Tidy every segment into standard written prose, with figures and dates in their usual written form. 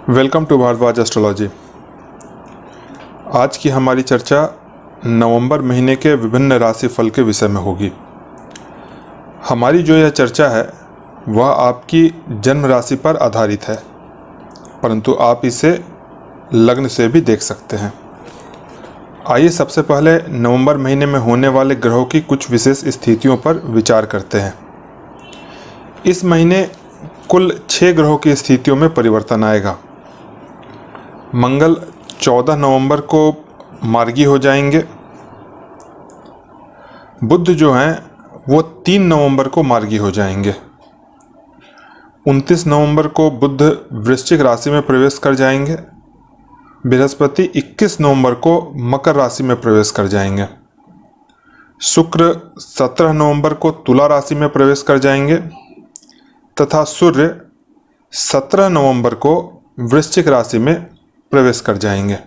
Welcome to Bhardwaj astrology. आज की हमारी चर्चा नवंबर महीने के विभिन्न राशिफल के विषय में होगी। हमारी जो यह चर्चा है वह आपकी जन्म राशि पर आधारित है, परंतु आप इसे लग्न से भी देख सकते हैं। आइए सबसे पहले नवंबर महीने में होने वाले ग्रहों की कुछ विशेष स्थितियों पर विचार करते हैं। इस महीने कुल 6 ग्रहों की स्थितियों में परिवर्तन आएगा। मंगल 14 नवंबर को मार्गी हो जाएंगे। बुध जो हैं वो 3 नवंबर को मार्गी हो जाएंगे। 29 नवंबर को बुध वृश्चिक राशि में प्रवेश कर जाएंगे। बृहस्पति 21 नवंबर को मकर राशि में प्रवेश कर जाएंगे। शुक्र 17 नवंबर को तुला राशि में प्रवेश कर जाएंगे तथा सूर्य 17 नवंबर को वृश्चिक राशि में प्रवेश कर जाएंगे।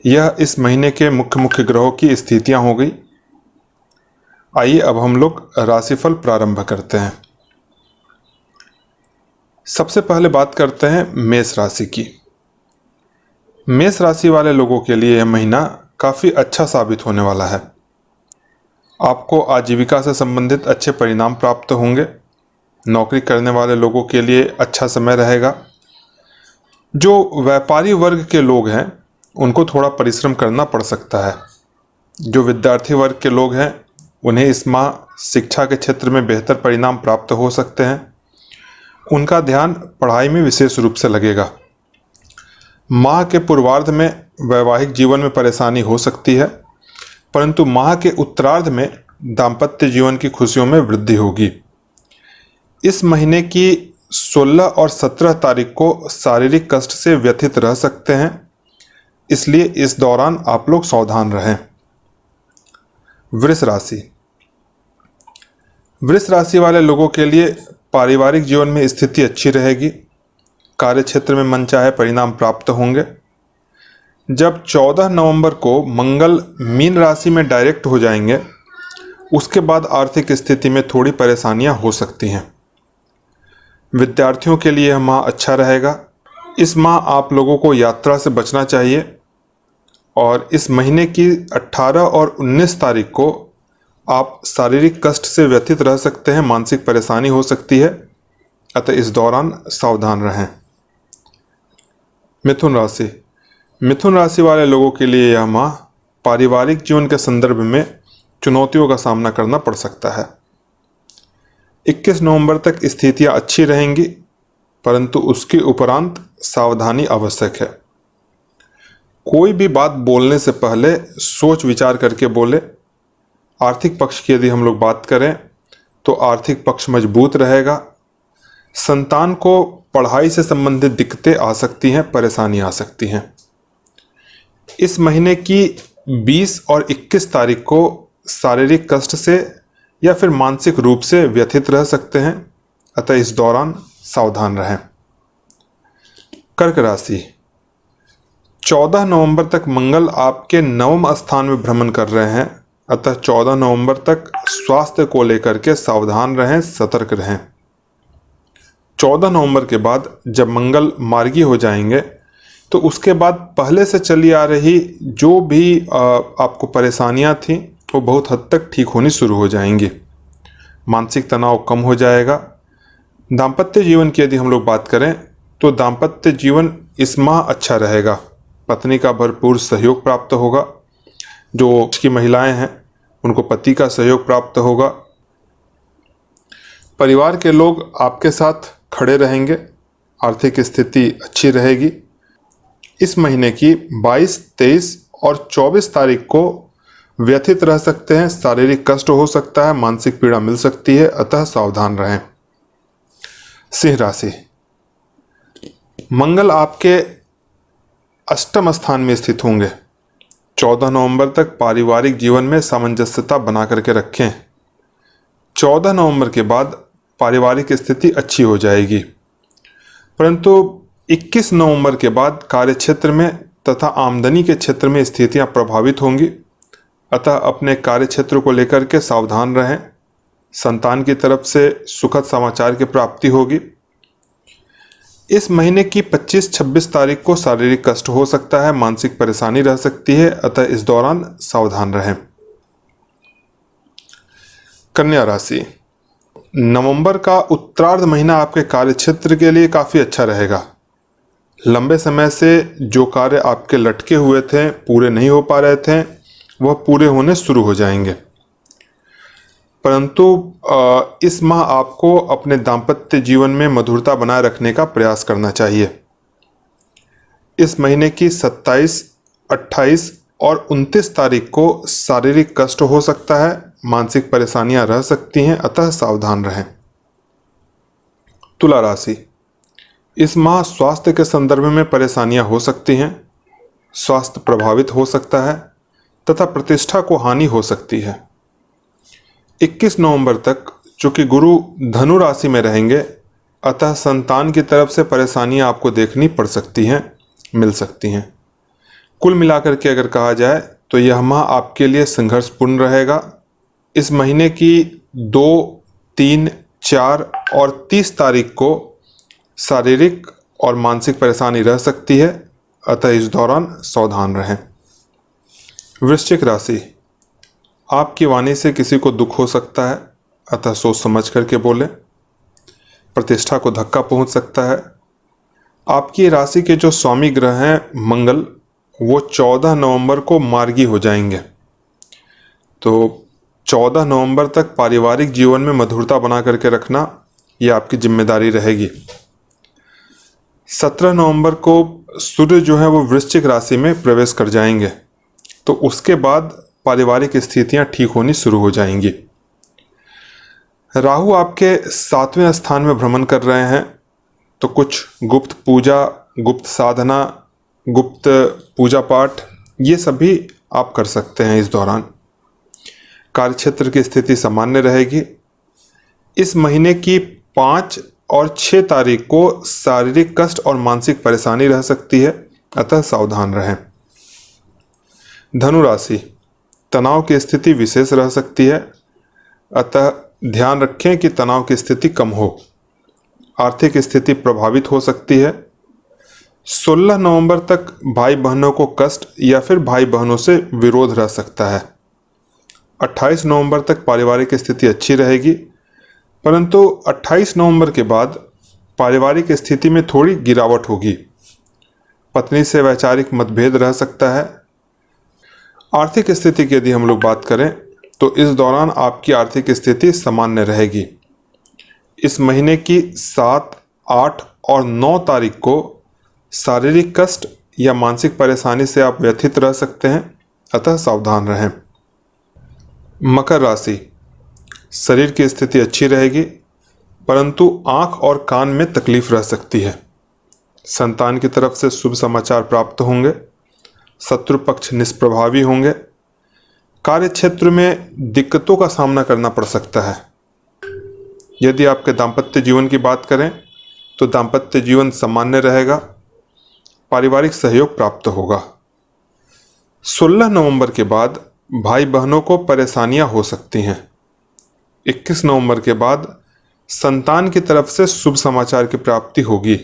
यह इस महीने के मुख्य ग्रहों की स्थितियां हो गई। आइए अब हम लोग राशिफल प्रारंभ करते हैं। सबसे पहले बात करते हैं मेष राशि की। मेष राशि वाले लोगों के लिए यह महीना काफ़ी अच्छा साबित होने वाला है। आपको आजीविका से संबंधित अच्छे परिणाम प्राप्त होंगे। नौकरी करने वाले लोगों के लिए अच्छा समय रहेगा। जो व्यापारी वर्ग के लोग हैं उनको थोड़ा परिश्रम करना पड़ सकता है। जो विद्यार्थी वर्ग के लोग हैं उन्हें इस माह शिक्षा के क्षेत्र में बेहतर परिणाम प्राप्त हो सकते हैं। उनका ध्यान पढ़ाई में विशेष रूप से लगेगा। माह के पूर्वार्ध में वैवाहिक जीवन में परेशानी हो सकती है, परंतु माह के उत्तरार्ध में दाम्पत्य जीवन की खुशियों में वृद्धि होगी। इस महीने की 16 और 17 तारीख को शारीरिक कष्ट से व्यथित रह सकते हैं, इसलिए इस दौरान आप लोग सावधान रहें। वृष राशि। वृष राशि वाले लोगों के लिए पारिवारिक जीवन में स्थिति अच्छी रहेगी। कार्य क्षेत्र में मनचाहे परिणाम प्राप्त होंगे। जब 14 नवंबर को मंगल मीन राशि में डायरेक्ट हो जाएंगे, उसके बाद आर्थिक स्थिति में थोड़ी परेशानियां हो सकती हैं। विद्यार्थियों के लिए यह माह अच्छा रहेगा। इस माह आप लोगों को यात्रा से बचना चाहिए और इस महीने की 18 और 19 तारीख को आप शारीरिक कष्ट से व्यथित रह सकते हैं, मानसिक परेशानी हो सकती है, अतः इस दौरान सावधान रहें। मिथुन राशि। मिथुन राशि वाले लोगों के लिए यह माह पारिवारिक जीवन के संदर्भ में चुनौतियों का सामना करना पड़ सकता है। 21 नवंबर तक स्थितियां अच्छी रहेंगी, परंतु उसके उपरांत सावधानी आवश्यक है। कोई भी बात बोलने से पहले सोच विचार करके बोले। आर्थिक पक्ष की यदि हम लोग बात करें तो आर्थिक पक्ष मजबूत रहेगा। संतान को पढ़ाई से संबंधित दिक्कतें आ सकती हैं, परेशानी आ सकती हैं। इस महीने की 20 और 21 तारीख को शारीरिक कष्ट से या फिर मानसिक रूप से व्यथित रह सकते हैं, अतः इस दौरान सावधान रहें। कर्क राशि। 14 नवंबर तक मंगल आपके 9वें स्थान में भ्रमण कर रहे हैं, अतः 14 नवंबर तक स्वास्थ्य को लेकर के सावधान रहें, सतर्क रहें। 14 नवंबर के बाद जब मंगल मार्गी हो जाएंगे तो उसके बाद पहले से चली आ रही जो भी आपको परेशानियां थी वो बहुत हद तक ठीक होनी शुरू हो जाएंगी। मानसिक तनाव कम हो जाएगा। दाम्पत्य जीवन की यदि हम लोग बात करें तो दाम्पत्य जीवन इस माह अच्छा रहेगा। पत्नी का भरपूर सहयोग प्राप्त होगा। जो उसकी महिलाएं हैं उनको पति का सहयोग प्राप्त होगा। परिवार के लोग आपके साथ खड़े रहेंगे। आर्थिक स्थिति अच्छी रहेगी। इस महीने की 22, 23 और 24 तारीख को व्यथित रह सकते हैं। शारीरिक कष्ट हो सकता है, मानसिक पीड़ा मिल सकती है, अतः सावधान रहें। सिंह राशि। मंगल आपके 8वें स्थान में स्थित होंगे। 14 नवंबर तक पारिवारिक जीवन में सामंजस्यता बना करके रखें। 14 नवंबर के बाद पारिवारिक स्थिति अच्छी हो जाएगी, परंतु 21 नवंबर के बाद कार्यक्षेत्र में तथा आमदनी के क्षेत्र में स्थितियां प्रभावित होंगी, अतः अपने कार्य क्षेत्र को लेकर के सावधान रहें। संतान की तरफ से सुखद समाचार की प्राप्ति होगी। इस महीने की 25-26 तारीख को शारीरिक कष्ट हो सकता है, मानसिक परेशानी रह सकती है, अतः इस दौरान सावधान रहें। कन्या राशि, नवंबर का उत्तरार्ध महीना आपके कार्यक्षेत्र के लिए काफ़ी अच्छा रहेगा। लंबे समय से जो कार्य आपके लटके हुए थे, पूरे नहीं हो पा रहे थे, वह पूरे होने शुरू हो जाएंगे। परंतु इस माह आपको अपने दाम्पत्य जीवन में मधुरता बनाए रखने का प्रयास करना चाहिए। इस महीने की 27, 28 और 29 तारीख को शारीरिक कष्ट हो सकता है, मानसिक परेशानियां रह सकती हैं, अतः सावधान रहें। तुला राशि, इस माह स्वास्थ्य के संदर्भ में परेशानियां हो सकती हैं, स्वास्थ्य प्रभावित हो सकता है तथा प्रतिष्ठा को हानि हो सकती है। 21 नवंबर तक चूंकि गुरु धनु राशि में रहेंगे, अतः संतान की तरफ से परेशानियां आपको देखनी पड़ सकती हैं, मिल सकती हैं। कुल मिलाकर के अगर कहा जाए तो यह माह आपके लिए संघर्षपूर्ण रहेगा। इस महीने की 2, 3, 4 और 30 तारीख को शारीरिक और मानसिक परेशानी रह सकती है, अतः इस दौरान सावधान रहें। वृश्चिक राशि, आपकी वाणी से किसी को दुख हो सकता है, अतः सोच समझ करके बोलें। प्रतिष्ठा को धक्का पहुंच सकता है। आपकी राशि के जो स्वामी ग्रह हैं मंगल, वो 14 नवंबर को मार्गी हो जाएंगे। तो 14 नवंबर तक पारिवारिक जीवन में मधुरता बना करके रखना यह आपकी जिम्मेदारी रहेगी। 17 नवंबर को सूर्य जो है वो वृश्चिक राशि में प्रवेश कर जाएंगे, तो उसके बाद पारिवारिक स्थितियां ठीक होनी शुरू हो जाएंगी। राहु आपके 7वें स्थान में भ्रमण कर रहे हैं, तो कुछ गुप्त पूजा, गुप्त साधना, गुप्त पूजा पाठ ये सभी आप कर सकते हैं इस दौरान। कार्यक्षेत्र की स्थिति सामान्य रहेगी। इस महीने की 5 और 6 तारीख को शारीरिक कष्ट और मानसिक परेशानी रह सकती है, अतः सावधान रहें। धनु राशि, तनाव की स्थिति विशेष रह सकती है, अतः ध्यान रखें कि तनाव की स्थिति कम हो। आर्थिक स्थिति प्रभावित हो सकती है। 16 नवंबर तक भाई बहनों को कष्ट या फिर भाई बहनों से विरोध रह सकता है। 28 नवंबर तक पारिवारिक स्थिति अच्छी रहेगी, परंतु 28 नवंबर के बाद पारिवारिक स्थिति में थोड़ी गिरावट होगी। पत्नी से वैचारिक मतभेद रह सकता है। आर्थिक स्थिति की यदि हम लोग बात करें तो इस दौरान आपकी आर्थिक स्थिति सामान्य रहेगी। इस महीने की 7, 8 और 9 तारीख को शारीरिक कष्ट या मानसिक परेशानी से आप व्यथित रह सकते हैं, अतः सावधान रहें। मकर राशि, शरीर की स्थिति अच्छी रहेगी, परंतु आंख और कान में तकलीफ रह सकती है। संतान की तरफ से शुभ समाचार प्राप्त होंगे। शत्रु पक्ष निष्प्रभावी होंगे। कार्यक्षेत्र में दिक्कतों का सामना करना पड़ सकता है। यदि आपके दाम्पत्य जीवन की बात करें तो दाम्पत्य जीवन सामान्य रहेगा। पारिवारिक सहयोग प्राप्त होगा। 16 नवंबर के बाद भाई बहनों को परेशानियां हो सकती हैं। 21 नवंबर के बाद संतान की तरफ से शुभ समाचार की प्राप्ति होगी।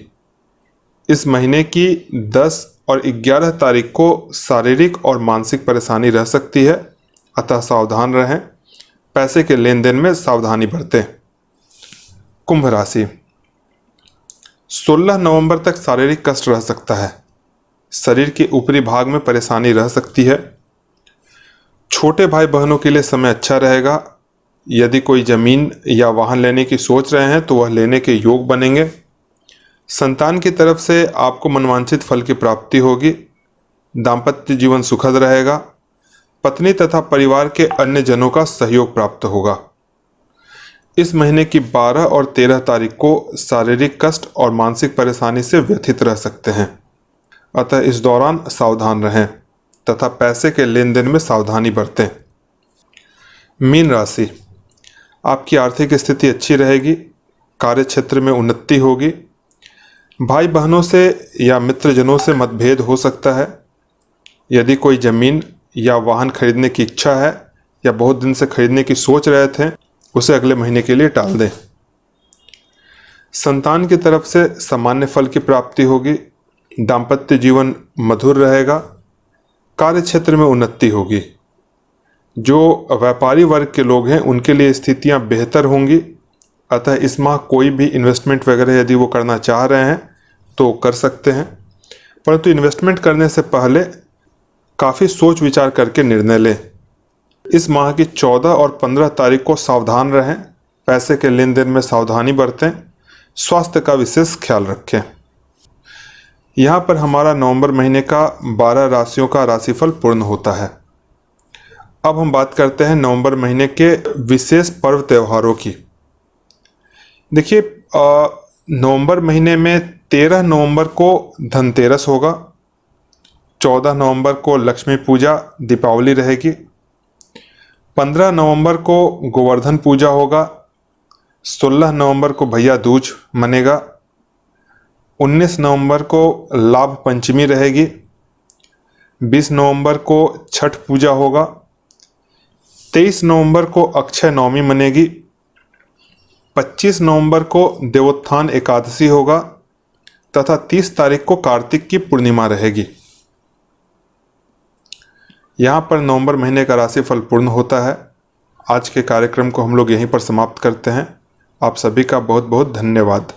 इस महीने की 10 और 11 तारीख को शारीरिक और मानसिक परेशानी रह सकती है, अतः सावधान रहें। पैसे के लेन देन में सावधानी बरतें। कुंभ राशि, 16 नवंबर तक शारीरिक कष्ट रह सकता है। शरीर के ऊपरी भाग में परेशानी रह सकती है। छोटे भाई बहनों के लिए समय अच्छा रहेगा। यदि कोई जमीन या वाहन लेने की सोच रहे हैं तो वह लेने के योग बनेंगे। संतान की तरफ से आपको मनवांछित फल की प्राप्ति होगी। दाम्पत्य जीवन सुखद रहेगा। पत्नी तथा परिवार के अन्य जनों का सहयोग प्राप्त होगा। इस महीने की 12 और 13 तारीख को शारीरिक कष्ट और मानसिक परेशानी से व्यथित रह सकते हैं, अतः इस दौरान सावधान रहें तथा पैसे के लेन देन में सावधानी बरतें। मीन राशि, आपकी आर्थिक स्थिति अच्छी रहेगी। कार्य क्षेत्र में उन्नति होगी। भाई बहनों से या मित्रजनों से मतभेद हो सकता है। यदि कोई जमीन या वाहन खरीदने की इच्छा है या बहुत दिन से खरीदने की सोच रहे थे, उसे अगले महीने के लिए टाल दें। संतान की तरफ से सामान्य फल की प्राप्ति होगी। दाम्पत्य जीवन मधुर रहेगा। कार्य क्षेत्र में उन्नति होगी। जो व्यापारी वर्ग के लोग हैं उनके लिए स्थितियां बेहतर होंगी। अतः इस माह कोई भी इन्वेस्टमेंट वगैरह यदि वो करना चाह रहे हैं तो कर सकते हैं, परंतु इन्वेस्टमेंट करने से पहले काफ़ी सोच विचार करके निर्णय लें। इस माह की 14 और 15 तारीख को सावधान रहें। पैसे के लेन देन में सावधानी बरतें। स्वास्थ्य का विशेष ख्याल रखें। यहाँ पर हमारा नवंबर महीने का 12 राशियों का राशिफल पूर्ण होता है। अब हम बात करते हैं नवंबर महीने के विशेष पर्व त्योहारों की। देखिए, नवंबर महीने में 13 नवंबर को धनतेरस होगा। 14 नवंबर को लक्ष्मी पूजा दीपावली रहेगी। 15 नवंबर को गोवर्धन पूजा होगा। 16 नवंबर को भैया दूज मनेगा। 19 नवंबर को लाभ पंचमी रहेगी। 20 नवंबर को छठ पूजा होगा। 23 नवंबर को अक्षय नवमी मनेगी। 25 नवंबर को देवोत्थान एकादशी होगा तथा 30 तारीख को कार्तिक की पूर्णिमा रहेगी। यहाँ पर नवंबर महीने का राशिफल पूर्ण होता है। आज के कार्यक्रम को हम लोग यहीं पर समाप्त करते हैं। आप सभी का बहुत बहुत धन्यवाद।